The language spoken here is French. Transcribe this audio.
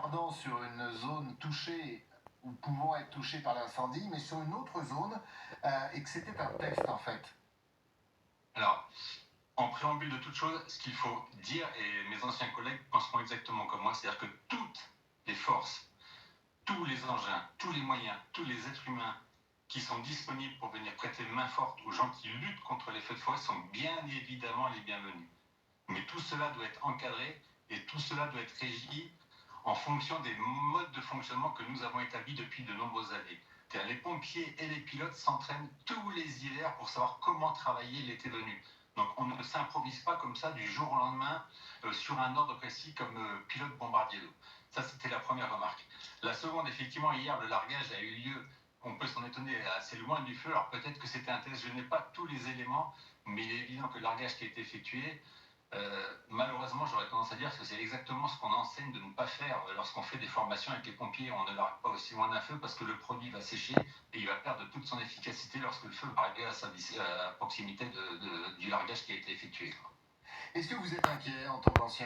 retardant sur une zone touchée ou pouvant être touchée par l'incendie, mais sur une autre zone, et que c'était un test en fait. Alors, en préambule de toute chose, ce qu'il faut dire, et mes anciens collègues penseront exactement comme moi, c'est-à-dire que toutes les forces, tous les engins, tous les moyens, tous les êtres humains qui sont disponibles pour venir prêter main forte aux gens qui luttent contre les feux de forêt sont bien évidemment les bienvenus. Mais tout cela doit être encadré et tout cela doit être régi en fonction des modes de fonctionnement que nous avons établis depuis de nombreuses années. Les pompiers et les pilotes s'entraînent tous les hivers pour savoir comment travailler l'été venu. Donc on ne s'improvise pas comme ça du jour au lendemain sur un ordre précis comme pilote bombardier d'eau. Ça, c'était la première remarque. La seconde, effectivement, hier, le largage a eu lieu, on peut s'en étonner, assez loin du feu. Alors peut-être que c'était un test, je n'ai pas tous les éléments, mais il est évident que le largage qui a été effectué, malheureusement, j'aurais tendance à dire que c'est exactement ce qu'on enseigne de ne pas faire lorsqu'on fait des formations avec les pompiers. On ne largue pas aussi loin d'un feu parce que le produit va sécher et il va perdre toute son efficacité lorsque le feu va arriver à proximité du largage qui a été effectué. Est-ce que vous êtes inquiet en tant qu'ancien